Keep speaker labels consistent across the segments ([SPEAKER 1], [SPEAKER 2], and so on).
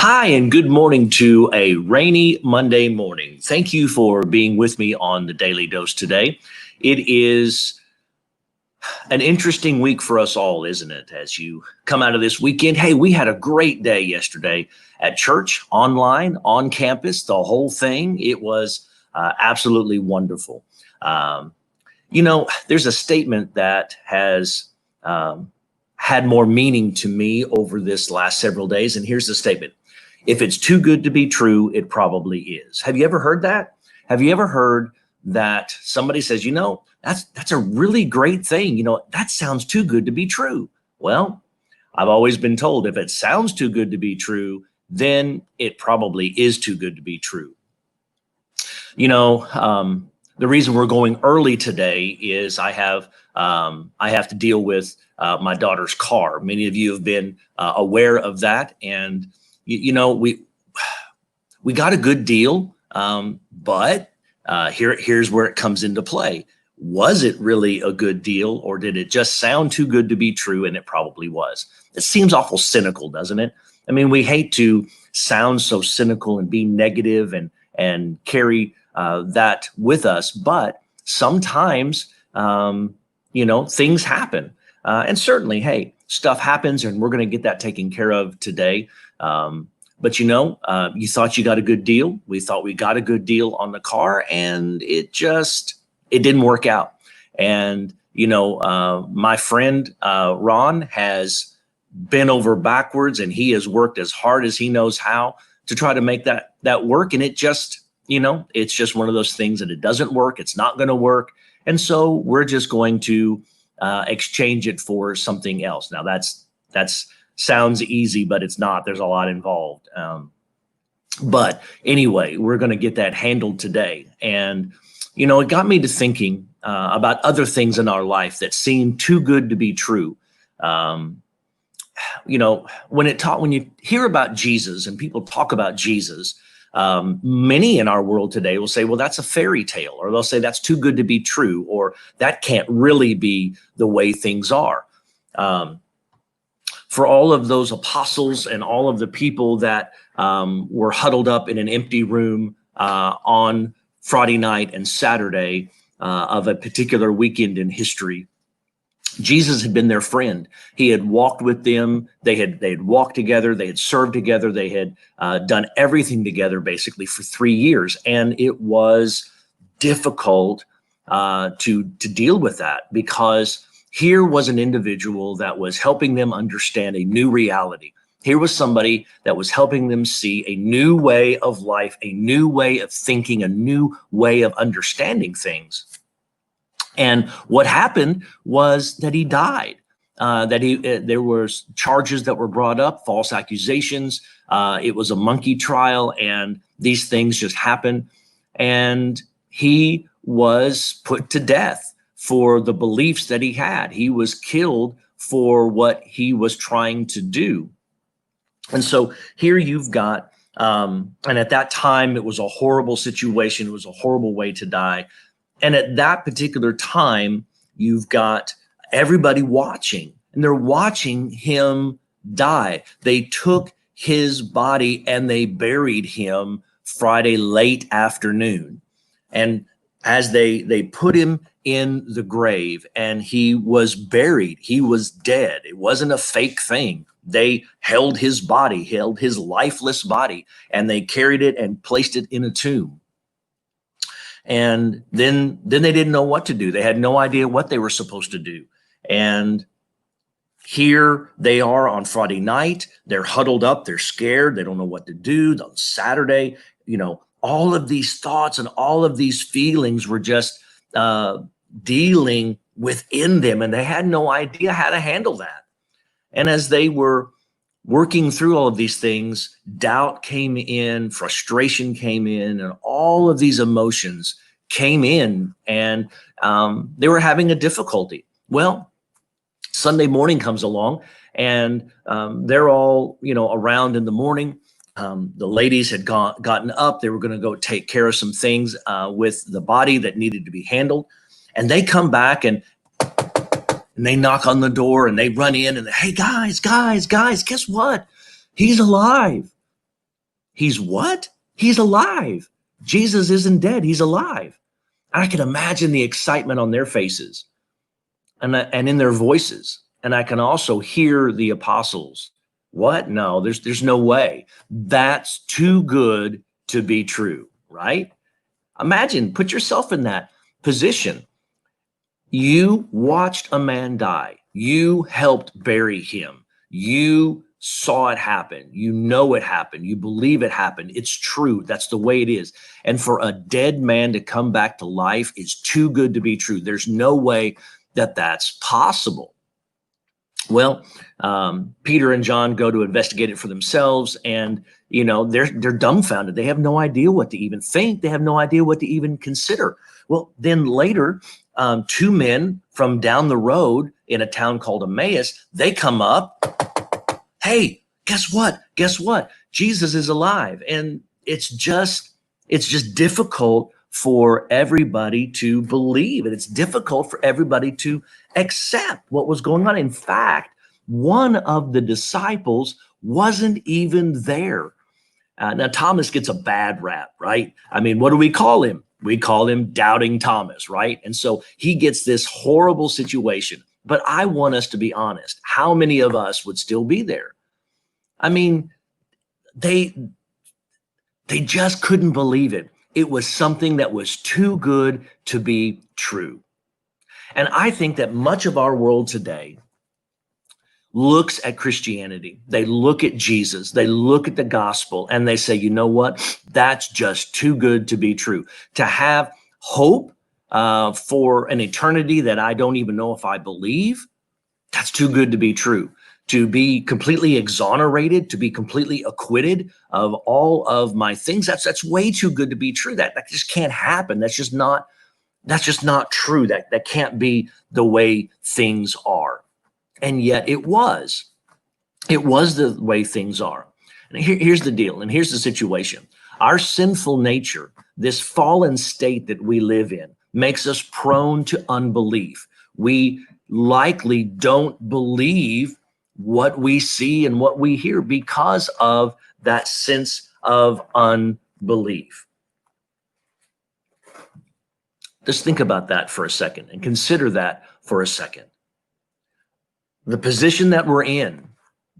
[SPEAKER 1] Hi, and good morning to a rainy Monday morning. Thank you for being with me on the Daily Dose today. It is an interesting week for us all, isn't it? As you come out of this weekend, hey, we had a great day yesterday at church, online, on campus, the whole thing. It was absolutely wonderful. Um, there's a statement that has had more meaning to me over this last several days, and here's the statement. If it's too good to be true, it probably is. Have you ever heard that? Have you ever heard that somebody says, that's a really great thing. That sounds too good to be true. Well, I've always been told if it sounds too good to be true, then it probably is too good to be true. The reason we're going early today is I have to deal with my daughter's car. Many of you have been aware of that, and we got a good deal, but here's where it comes into play. Was it really a good deal, or did it just sound too good to be true? And it probably was. It seems awful cynical, doesn't it? I mean, we hate to sound so cynical and be negative and carry that with us, but sometimes things happen, and certainly, hey, stuff happens, and we're going to get that taken care of today. But you thought you got a good deal. We thought we got a good deal on the car, and it didn't work out. And my friend Ron has bent over backwards, and he has worked as hard as he knows how to try to make that work. And it's just one of those things that it doesn't work. It's not going to work, and so we're just going to exchange it for something else. Now that's sounds easy, but it's not. There's a lot involved. But anyway, we're going to get that handled today. And, it got me to thinking about other things in our life that seem too good to be true. When you hear about Jesus and people talk about Jesus, many in our world today will say, well, that's a fairy tale, or they'll say that's too good to be true, or that can't really be the way things are. For all of those apostles and all of the people that were huddled up in an empty room on Friday night and Saturday of a particular weekend in history, Jesus had been their friend. He had walked with them. They had walked together. They had served together. They had done everything together basically for 3 years. And it was difficult to deal with that, because here was an individual that was helping them understand a new reality. Here was somebody that was helping them see a new way of life, a new way of thinking, a new way of understanding things. And what happened was that he died. There was charges that were brought up, false accusations. It was a monkey trial, and these things just happened. And he was put to death for the beliefs that he had. He was killed for what he was trying to do. And so here you've got, and at that time, it was a horrible situation. It was a horrible way to die. And at that particular time, you've got everybody watching, and they're watching him die. They took his body and they buried him Friday late afternoon. And as they put him in the grave and he was buried, he was dead. It wasn't a fake thing. They held his body, held his lifeless body, and they carried it and placed it in a tomb. And then they didn't know what to do. They had no idea what they were supposed to do. And here they are on Friday night. They're huddled up. They're scared. They don't know what to do. On Saturday, all of these thoughts and all of these feelings were just dealing within them, and they had no idea how to handle that. And as they were working through all of these things, doubt came in, frustration came in, and all of these emotions came in, and they were having a difficulty. Well, Sunday morning comes along, and they're all, around in the morning. The ladies had gotten up. They were going to go take care of some things with the body that needed to be handled. And they come back and they knock on the door and they run in and, hey, guys, guess what? He's alive. He's what? He's alive. Jesus isn't dead. He's alive. I can imagine the excitement on their faces and in their voices. And I can also hear the apostles. What? No, there's no way. That's too good to be true, right? Imagine, put yourself in that position. You watched a man die. You helped bury him. You saw it happen. You know it happened. You believe it happened. It's true. That's the way it is. And for a dead man to come back to life is too good to be true. There's no way that that's possible. Well, Peter and John go to investigate it for themselves, and they're dumbfounded. They have no idea what to even think. They have no idea what to even consider. Well, then later, two men from down the road in a town called Emmaus, they come up. Hey, guess what? Guess what? Jesus is alive, and it's just difficult for everybody to believe, and it's difficult for everybody to accept what was going on. In fact, one of the disciples wasn't even there. Now, Thomas gets a bad rap, right? I mean, what do we call him? We call him Doubting Thomas, right? And so he gets this horrible situation. But I want us to be honest. How many of us would still be there? I mean, they just couldn't believe it. It was something that was too good to be true. And I think that much of our world today looks at Christianity. They look at Jesus. They look at the gospel and they say, you know what? That's just too good to be true. To have hope for an eternity that I don't even know if I believe, that's too good to be true. To be completely exonerated, to be completely acquitted of all of my things, that's way too good to be true. That just can't happen. That's just not true. That can't be the way things are. And yet it was the way things are. And here's the deal, and here's the situation. Our sinful nature, this fallen state that we live in, makes us prone to unbelief. We likely don't believe what we see and what we hear because of that sense of unbelief. Just think about that for a second and consider that for a second. The position that we're in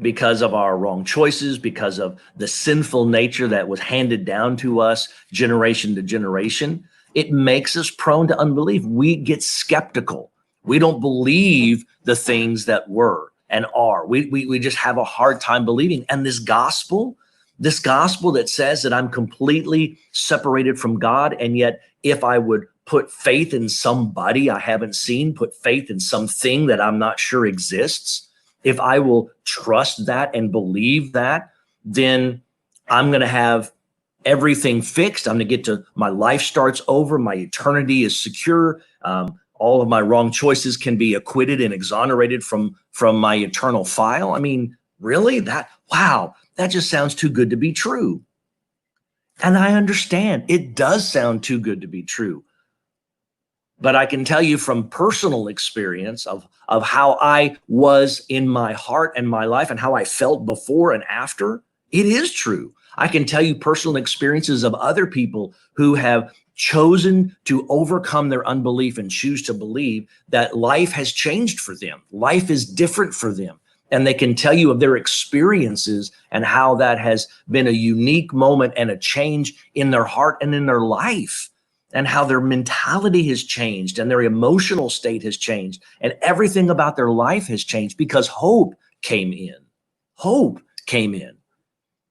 [SPEAKER 1] because of our wrong choices, because of the sinful nature that was handed down to us generation to generation, it makes us prone to unbelief. We get skeptical. We don't believe the things that were and are. We just have a hard time believing. And this gospel that says that I'm completely separated from God, and yet if I would put faith in somebody I haven't seen, put faith in something that I'm not sure exists, if I will trust that and believe that, then I'm going to have everything fixed. I'm going to get to my life starts over. My eternity is secure. All of my wrong choices can be acquitted and exonerated from my eternal file. I mean, really? That just sounds too good to be true. And I understand it does sound too good to be true. But I can tell you from personal experience of how I was in my heart and my life and how I felt before and after, it is true. I can tell you personal experiences of other people who have chosen to overcome their unbelief and choose to believe that life has changed for them. Life is different for them. And they can tell you of their experiences and how that has been a unique moment and a change in their heart and in their life, and how their mentality has changed and their emotional state has changed and everything about their life has changed because hope came in. Hope came in.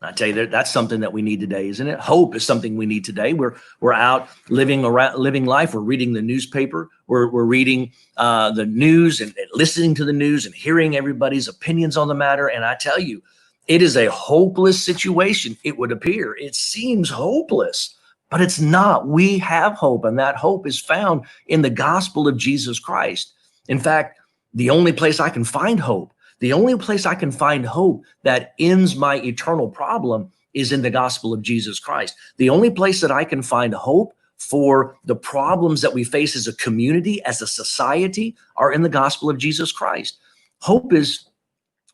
[SPEAKER 1] I tell you, that's something that we need today, isn't it? Hope is something we need today. We're out living life. We're reading the newspaper. We're reading the news and listening to the news and hearing everybody's opinions on the matter. And I tell you, it is a hopeless situation. It would appear. It seems hopeless, but it's not. We have hope, and that hope is found in the gospel of Jesus Christ. In fact, the only place I can find hope, the only place I can find hope that ends my eternal problem is in the gospel of Jesus Christ. The only place that I can find hope for the problems that we face as a community, as a society, are in the gospel of Jesus Christ. Hope is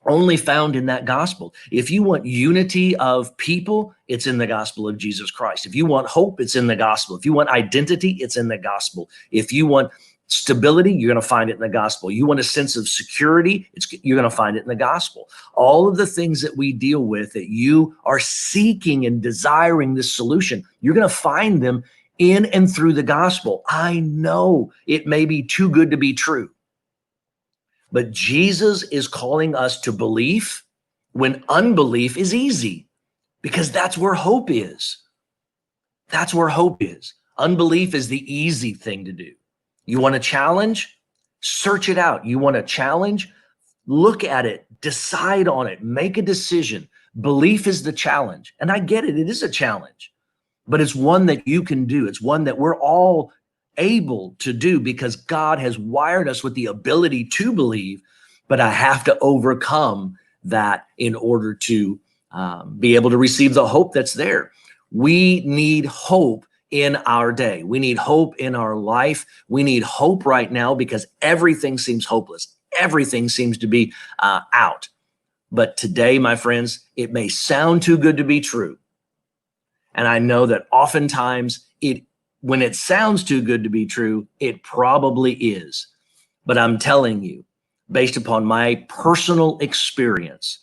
[SPEAKER 1] only found in that gospel. If you want unity of people, it's in the gospel of Jesus Christ. If you want hope, it's in the gospel. If you want identity, it's in the gospel. If you want stability, you're going to find it in the gospel. You want a sense of security, you're going to find it in the gospel. All of the things that we deal with that you are seeking and desiring this solution, you're going to find them in and through the gospel. I know it may be too good to be true, but Jesus is calling us to belief when unbelief is easy, because that's where hope is. That's where hope is. Unbelief is the easy thing to do. You want a challenge? Search it out. You want a challenge? Look at it, decide on it, make a decision. Belief is the challenge. And I get it, it is a challenge, but it's one that you can do. It's one that we're all able to do because God has wired us with the ability to believe, but I have to overcome that in order to be able to receive the hope that's there. We need hope in our day. We need hope in our life. We need hope right now because everything seems hopeless. Everything seems to be out. But today, my friends, it may sound too good to be true. And I know that oftentimes when it sounds too good to be true, it probably is. But I'm telling you, based upon my personal experience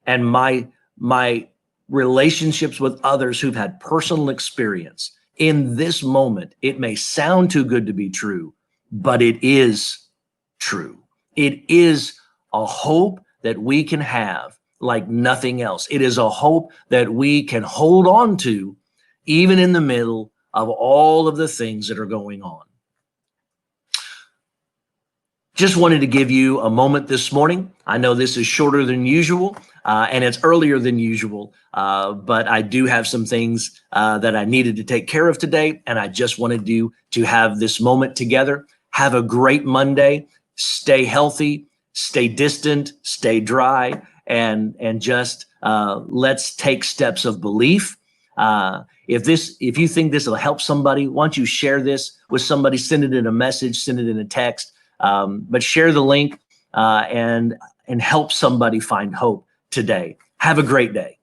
[SPEAKER 1] and my relationships with others who've had personal experience, in this moment, it may sound too good to be true, but it is true. It is a hope that we can have like nothing else. It is a hope that we can hold on to even in the middle of all of the things that are going on. Just wanted to give you a moment this morning. I know this is shorter than usual and it's earlier than usual, but I do have some things that I needed to take care of today, and I just wanted you to have this moment together. Have a great Monday. Stay healthy, stay distant, stay dry, and just let's take steps of belief. If you think this will help somebody, why don't you share this with somebody? Send it in a message, send it in a text, but share the link and help somebody find hope today. Have a great day.